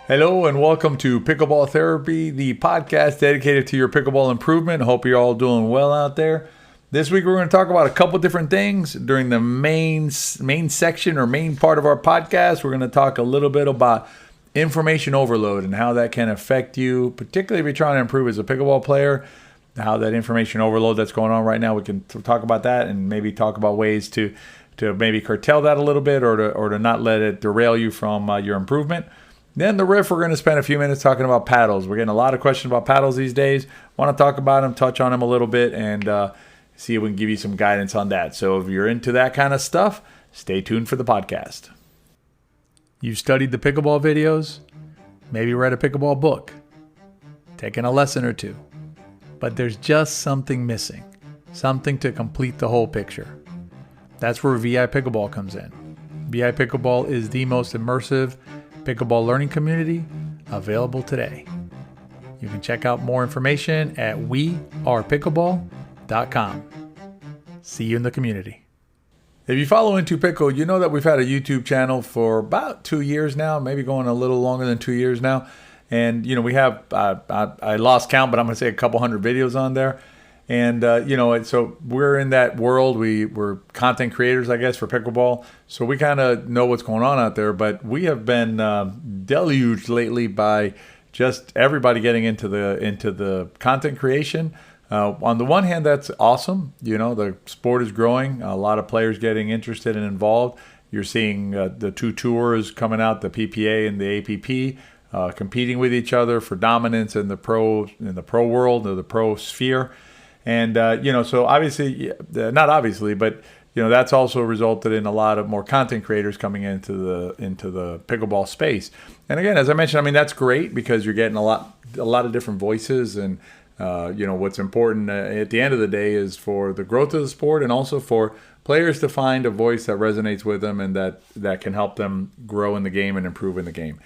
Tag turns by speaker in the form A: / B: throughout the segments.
A: Hello and welcome to Pickleball Therapy, the podcast dedicated to your pickleball improvement. Hope you're all doing well out there. This week we're going to talk about a couple different things during the main section or main part of our podcast. We're going to talk a little bit about information overload and how that can affect you, particularly if you're trying to improve as a pickleball player. How that information overload that's going on right now, we can talk about that and maybe talk about ways to maybe curtail that a little bit or to not let it derail you from your improvement. Then the riff, we're going to spend a few minutes talking about paddles. We're getting a lot of questions about paddles these days. Want to talk about them, touch on them a little bit, and see if we can give you some guidance on that. So if you're into that kind of stuff, stay tuned for the podcast. You've studied the pickleball videos, maybe read a pickleball book, taken a lesson or two, but there's just something missing, something to complete the whole picture. That's where VIPickleball comes in. VIPickleball is the most immersive pickleball learning community available today. You can check out more information at wearepickleball.com. See you in the community. If you follow In2Pickle, you know that we've had a YouTube channel for about 2 years now, maybe going a little longer than 2 years now. And, we have, I lost count, but I'm going to say a couple hundred videos on there. And, so we're in that world. We're content creators, I guess, for pickleball. So we kind of know what's going on out there. But we have been deluged lately by just everybody getting into the content creation. On the one hand, that's awesome. The sport is growing. A lot of players getting interested and involved. You're seeing the two tours coming out, the PPA and the APP, competing with each other for dominance in the pro world or the pro sphere. And, so obviously, not obviously, but, that's also resulted in a lot of more content creators coming into the pickleball space. And again, as I mentioned, that's great because you're getting a lot of different voices. And, what's important at the end of the day is for the growth of the sport and also for players to find a voice that resonates with them and that can help them grow in the game and improve in the game.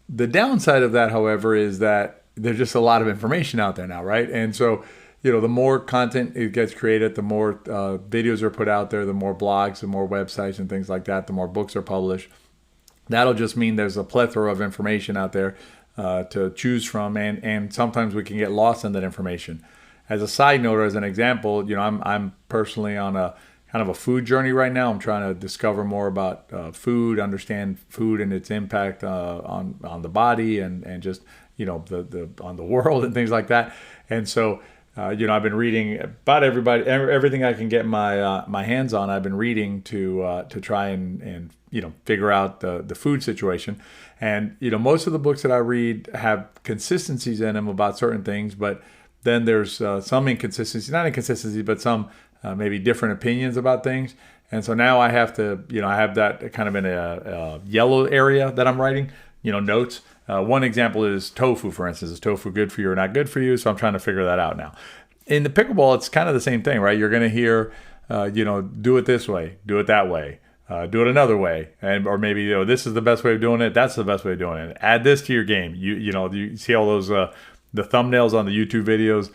A: The downside of that, however, is that there's just a lot of information out there now, right? And so, the more content it gets created, the more videos are put out there, the more blogs, the more websites and things like that, the more books are published. That'll just mean there's a plethora of information out there to choose from, and sometimes we can get lost in that information. As a side note, or as an example, I'm personally on a kind of a food journey right now. I'm trying to discover more about food, understand food and its impact on the body and just the on the world and things like that. And so I've been reading about everything I can get my hands on. I've been reading to try and figure out the food situation. And most of the books that I read have consistencies in them about certain things, but then there's some inconsistencies, not inconsistencies, but some maybe different opinions about things. And so now I have to, I have that kind of in a yellow area that I'm writing, notes. One example is tofu, for instance. Is tofu good for you or not good for you? So I'm trying to figure that out now. In the pickleball, it's kind of the same thing, right? You're going to hear, do it this way, do it that way, do it another way, or maybe this is the best way of doing it. That's the best way of doing it. Add this to your game. You see all those the thumbnails on the YouTube videos.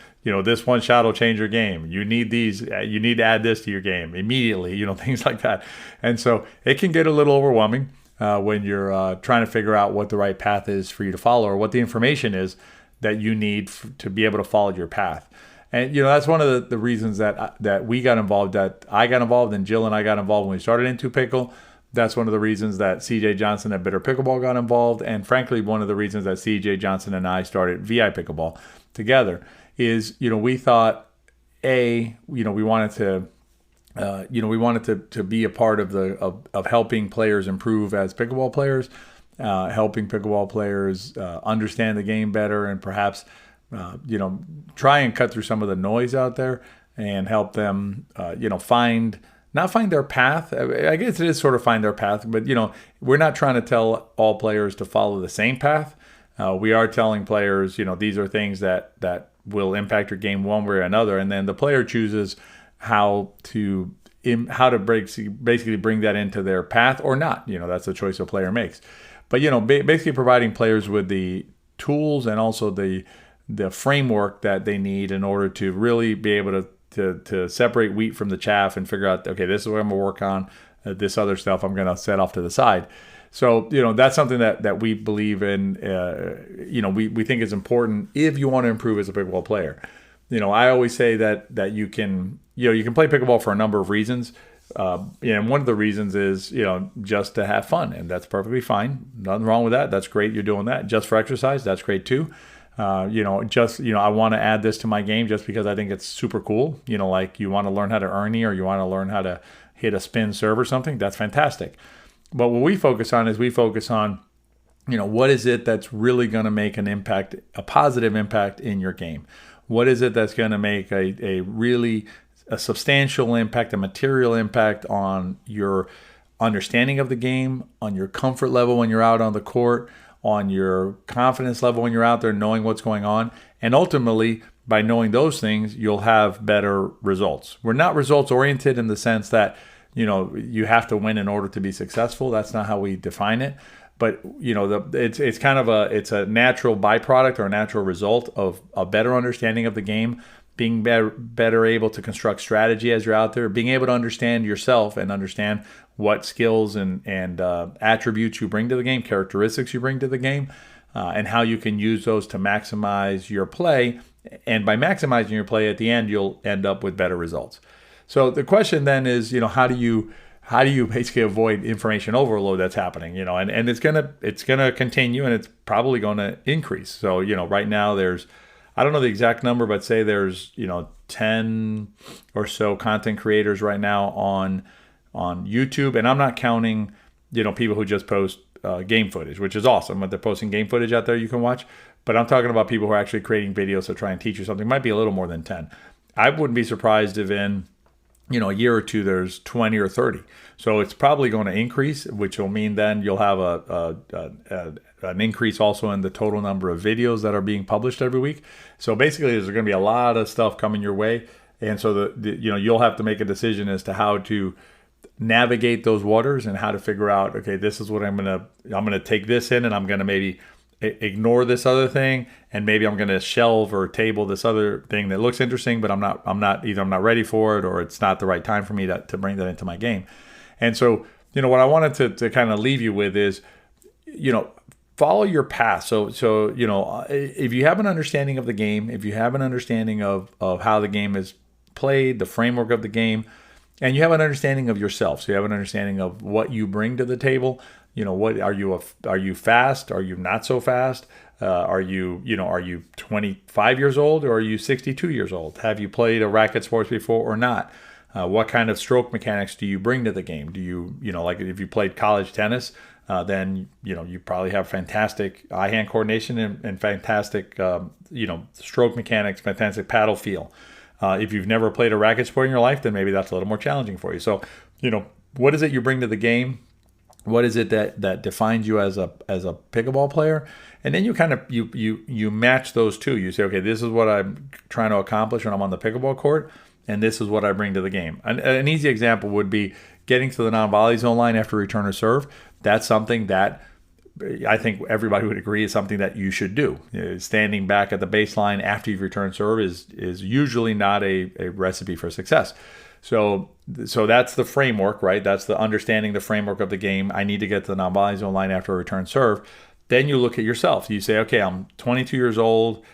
A: This one shot will change your game. You need these. You need to add this to your game immediately. Things like that. And so it can get a little overwhelming. When you're trying to figure out what the right path is for you to follow or what the information is that you need to be able to follow your path. And, that's one of the reasons that we got involved, that I got involved and Jill and I got involved when we started In2Pickle. That's one of the reasons that CJ Johnson at Bitter Pickleball got involved. And frankly, one of the reasons that CJ Johnson and I started VIPickleball together is, we thought, we wanted to to be a part of helping players improve as pickleball players, helping pickleball players understand the game better, and perhaps try and cut through some of the noise out there and help them not find their path. I guess it is sort of find their path, but we're not trying to tell all players to follow the same path. We are telling players, these are things that will impact your game one way or another, and then the player chooses how to basically bring that into their path or not. That's a choice a player makes. But basically providing players with the tools and also the framework that they need in order to really be able to separate wheat from the chaff and figure out, okay, this is what I'm gonna work on. This other stuff I'm gonna set off to the side. So, that's something that we believe in, we think is important if you want to improve as a pickleball player. I always say that you can play pickleball for a number of reasons. And one of the reasons is, just to have fun, and that's perfectly fine. Nothing wrong with that. That's great. You're doing that just for exercise. That's great too. I want to add this to my game just because I think it's super cool. Like you want to learn how to ernie, or you want to learn how to hit a spin serve or something. That's fantastic. But what we focus on is what is it that's really going to make an impact, a positive impact in your game? What is it that's going to make a substantial impact, a material impact on your understanding of the game, on your comfort level when you're out on the court, on your confidence level when you're out there knowing what's going on. And ultimately, by knowing those things, you'll have better results. We're not results oriented in the sense that, you have to win in order to be successful. That's not how we define it. But, it's kind of a natural byproduct or a natural result of a better understanding of the game, being better able to construct strategy as you're out there, being able to understand yourself and understand what skills and attributes you bring to the game, characteristics you bring to the game, and how you can use those to maximize your play. And by maximizing your play, at the end, you'll end up with better results. So the question then is, how do you basically avoid information overload that's happening? And it's gonna continue, and it's probably going to increase. So right now there's, I don't know the exact number, but say there's 10 or so content creators right now on YouTube, and I'm not counting people who just post game footage, which is awesome. But they're posting game footage out there you can watch. But I'm talking about people who are actually creating videos to try and teach you something. It might be a little more than 10. I wouldn't be surprised if in a year or two there's 20 or 30. So it's probably going to increase, which will mean then you'll have an increase also in the total number of videos that are being published every week. So basically, there's going to be a lot of stuff coming your way, and so you'll have to make a decision as to how to navigate those waters and how to figure out, okay, this is what I'm gonna take this in, and I'm gonna maybe ignore this other thing, and maybe I'm gonna shelve or table this other thing that looks interesting, but I'm not ready for it, or it's not the right time for me to bring that into my game. And so what I wanted to kind of leave you with is follow your path. So if you have an understanding of the game, if you have an understanding of how the game is played, the framework of the game, and you have an understanding of yourself, so you have an understanding of what you bring to the table. What are you fast? Are you not so fast? Are you 25 years old, or are you 62 years old? Have you played a racket sports before or not? What kind of stroke mechanics do you bring to the game? Do you like if you played college tennis, then you probably have fantastic eye-hand coordination and fantastic stroke mechanics, fantastic paddle feel. If you've never played a racket sport in your life, then maybe that's a little more challenging for you. So what is it you bring to the game? What is it that defines you as a pickleball player? And then you kind of you match those two. You say, okay, this is what I'm trying to accomplish when I'm on the pickleball court, and this is what I bring to the game. An easy example would be getting to the non-volley zone line after return or serve. That's something that I think everybody would agree is something that you should do. Standing back at the baseline after you've returned serve is usually not a recipe for success. So that's the framework, right? That's the understanding the framework of the game. I need to get to the non-volley zone line after a return serve. Then you look at yourself. You say, okay, I'm 22 years old.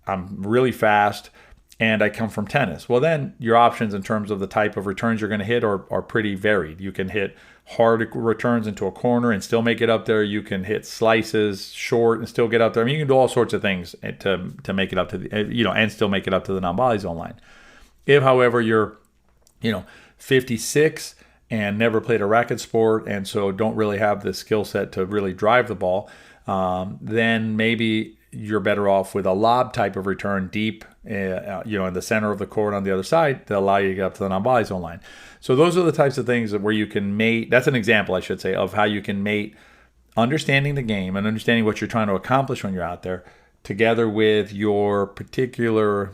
A: I'm really fast, and I come from tennis. Well, then your options in terms of the type of returns you're going to hit are pretty varied. You can hit hard returns into a corner and still make it up there. You can hit slices short and still get up there. I mean, you can do all sorts of things to make it up to the and still make it up to the non-volley zone line. If, however, you're 56 and never played a racket sport, and so don't really have the skill set to really drive the ball, then maybe you're better off with a lob type of return deep, in the center of the court on the other side to allow you to get up to the non-volley zone line. So those are the types of things where you can mate. That's an example, I should say, of how you can mate understanding the game and understanding what you're trying to accomplish when you're out there, together with your particular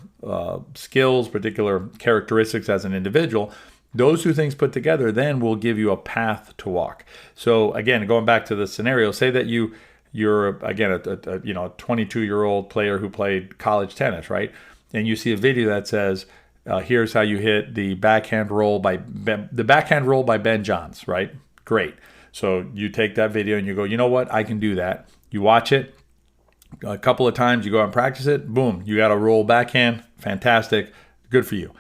A: skills, particular characteristics as an individual. Those two things put together then will give you a path to walk. So again, going back to the scenario, say that you're again a 22-year-old player who played college tennis, right? And you see a video that says, here's how you hit the backhand roll by Ben Johns, right? Great. So you take that video and you go, you know what, I can do that. You watch it a couple of times, you go out and practice it, boom, you got a roll backhand, fantastic, good for you.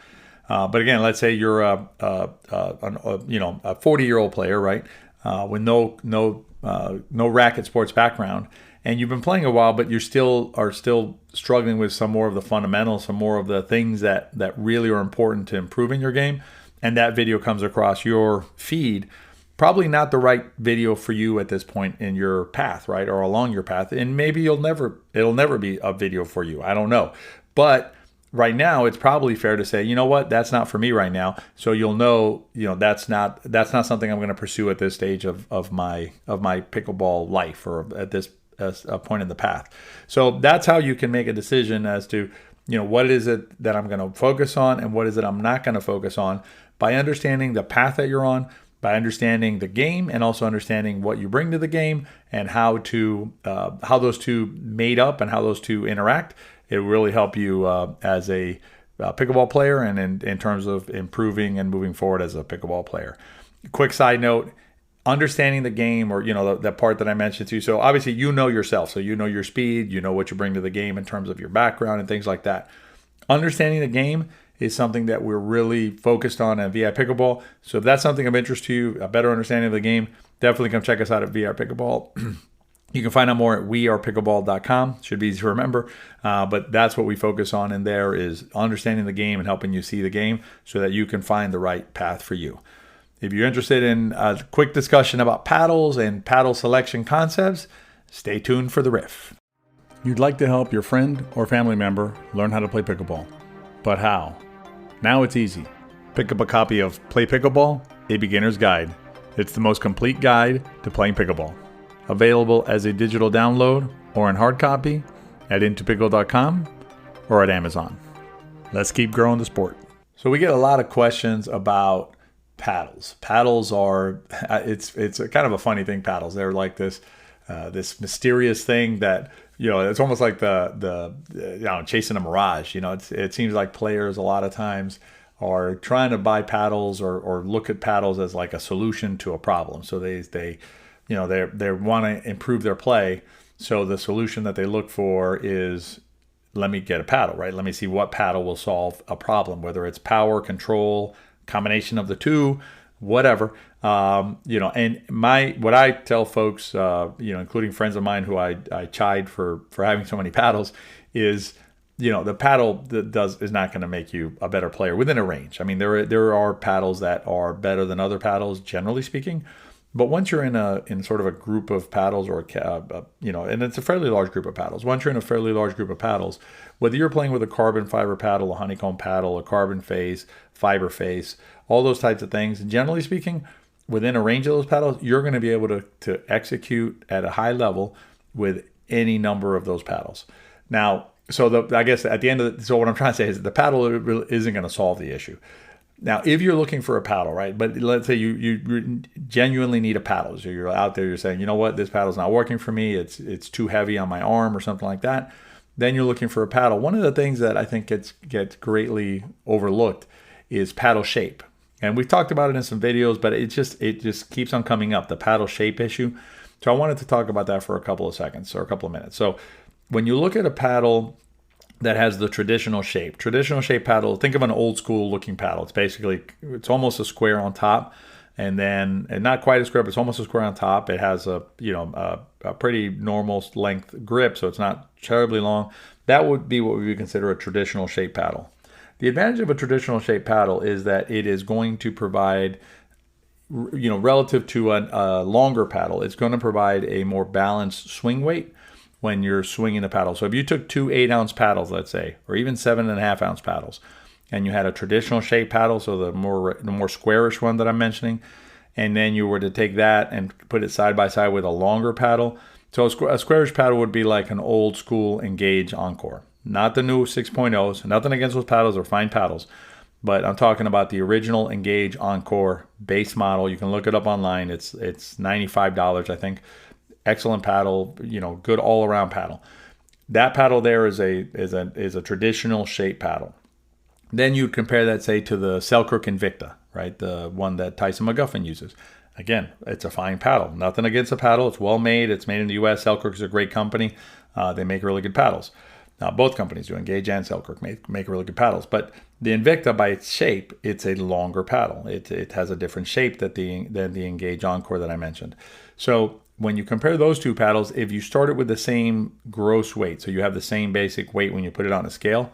A: But again, let's say you're a 40-year-old player, right, with no racket sports background, and you've been playing a while, but you are still struggling with some more of the fundamentals, some more of the things that really are important to improving your game, and that video comes across your feed. Probably not the right video for you at this point in your path, right, or along your path, and maybe it'll never be a video for you. I don't know, but right now it's probably fair to say, you know what, that's not for me right now. So you'll know, that's not something I'm going to pursue at this stage of my pickleball life, or at this a point in the path. So that's how you can make a decision as to, what is it that I'm going to focus on and what is it I'm not going to focus on, by understanding the path that you're on, by understanding the game, and also understanding what you bring to the game and how those two made up and how those two interact. It will really help you as a pickleball player, and in terms of improving and moving forward as a pickleball player. Quick side note, understanding the game, or the part that I mentioned to you. So obviously you know yourself, so you know your speed, you know what you bring to the game in terms of your background and things like that. Understanding the game is something that we're really focused on at VI Pickleball. So if that's something of interest to you, a better understanding of the game, definitely come check us out at VI Pickleball. You can find out more at wearepickleball.com. Should be easy to remember, but that's what we focus on in there, is understanding the game and helping you see the game so that you can find the right path for you. If you're interested in a quick discussion about paddles and paddle selection concepts, stay tuned for the riff. You'd like to help your friend or family member learn how to play pickleball, but how? Now it's easy. Pick up a copy of Play Pickleball, A Beginner's Guide. It's the most complete guide to playing pickleball. Available as a digital download or in hard copy at In2Pickle.com or at Amazon. Let's keep growing the sport. So we get a lot of questions about paddles. Paddles are, it's a kind of a funny thing, paddles. They're like this mysterious thing that, it's almost like the chasing a mirage. It seems like players a lot of times are trying to buy paddles or look at paddles as like a solution to a problem. So they want to improve their play. So the solution that they look for is, let me get a paddle, right? Let me see what paddle will solve a problem, whether it's power, control, combination of the two, whatever. And what I tell folks, including friends of mine who I chide for having so many paddles, is, the paddle is not going to make you a better player within a range. I mean, there are paddles that are better than other paddles, generally speaking. But once you're in sort of a group of paddles, or and it's a fairly large group of paddles. Once you're in a fairly large group of paddles, whether you're playing with a carbon fiber paddle, a honeycomb paddle, a carbon face, fiber face, all those types of things, generally speaking, within a range of those paddles, you're going to be able to execute at a high level with any number of those paddles. Now, I guess at the end of so what I'm trying to say is that the paddle isn't going to solve the issue. Now, if you're looking for a paddle, right, but let's say you genuinely need a paddle. So you're out there, you're saying, you know what, this paddle's not working for me. It's too heavy on my arm or something like that. Then you're looking for a paddle. One of the things that I think gets greatly overlooked is paddle shape. And we've talked about it in some videos, but it just keeps on coming up, the paddle shape issue. So I wanted to talk about that for a couple of seconds or a couple of minutes. So when you look at a paddle that has the traditional shape paddle, think of an old school looking paddle. It's almost a square on top, and not quite a square, but it's almost a square on top. It has a pretty normal length grip, so it's not terribly long. That would be what we would consider a traditional shape paddle. The advantage of a traditional shape paddle is that it is going to provide, relative to a longer paddle, it's going to provide a more balanced swing weight when you're swinging the paddle. So if you took two 8-ounce paddles, let's say, or even 7.5-ounce paddles, and you had a traditional shape paddle, so the more squarish one that I'm mentioning, and then you were to take that and put it side by side with a longer paddle. So a squarish paddle would be like an old school Engage Encore, not the new 6.0s. Nothing against those paddles, they're fine paddles, but I'm talking about the original Engage Encore base model. You can look it up online. It's $95, I think. Excellent paddle, good all-around paddle. That paddle there is a traditional shape paddle. Then you compare that, say, to the Selkirk Invicta, right? The one that Tyson McGuffin uses. Again, it's a fine paddle. Nothing against the paddle. It's well made. It's made in the U.S. Selkirk is a great company. They make really good paddles. Both companies do. Engage and Selkirk make really good paddles. But the Invicta, by its shape, it's a longer paddle. It has a different shape than the Engage Encore that I mentioned. So when you compare those two paddles, if you start it with the same gross weight, so you have the same basic weight when you put it on a scale,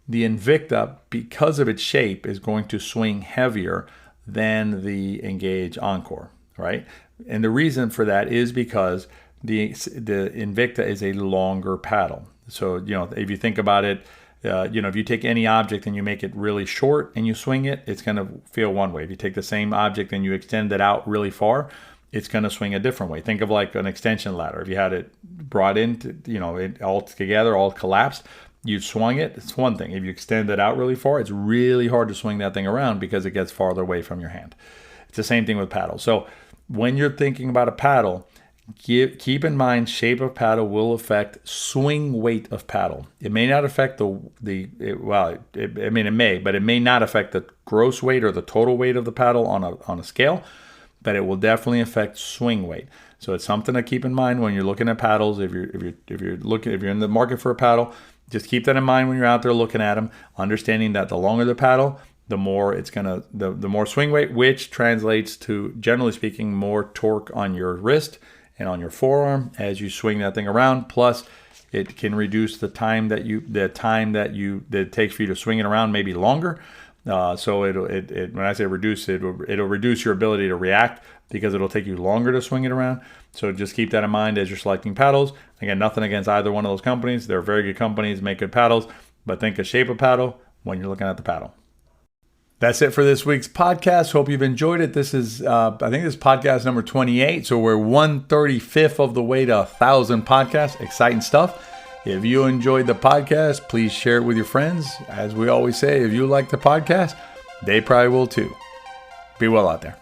A: the Invicta, because of its shape, is going to swing heavier than the Engage Encore, right? And the reason for that is because the Invicta is a longer paddle. So, if you think about it, if you take any object and you make it really short and you swing it, it's going to feel one way. If you take the same object and you extend it out really far, it's going to swing a different way. Think of like an extension ladder. If you had it brought into, it all together, all collapsed, you swung it, it's one thing. If you extend it out really far, it's really hard to swing that thing around because it gets farther away from your hand. It's the same thing with paddles. So when you're thinking about a paddle, keep in mind shape of paddle will affect swing weight of paddle. It may not affect it may, but it may not affect the gross weight or the total weight of the paddle on a scale, but it will definitely affect swing weight. So it's something to keep in mind when you're looking at paddles. If you're in the market for a paddle, just keep that in mind when you're out there looking at them, understanding that the longer the paddle, the more the more swing weight, which translates to, generally speaking, more torque on your wrist and on your forearm as you swing that thing around. Plus, it can reduce the time that it takes for you to swing it around, maybe longer. So when I say reduce, it'll reduce your ability to react because it'll take you longer to swing it around. So just keep that in mind as you're selecting paddles. Again, nothing against either one of those companies. They're very good companies, make good paddles, but think of shape of paddle when you're looking at the paddle. That's it for this week's podcast. Hope you've enjoyed it. This is, I think this is podcast number 28. So we're 135th of the way to 1,000 podcasts. Exciting stuff. If you enjoyed the podcast, please share it with your friends. As we always say, if you like the podcast, they probably will too. Be well out there.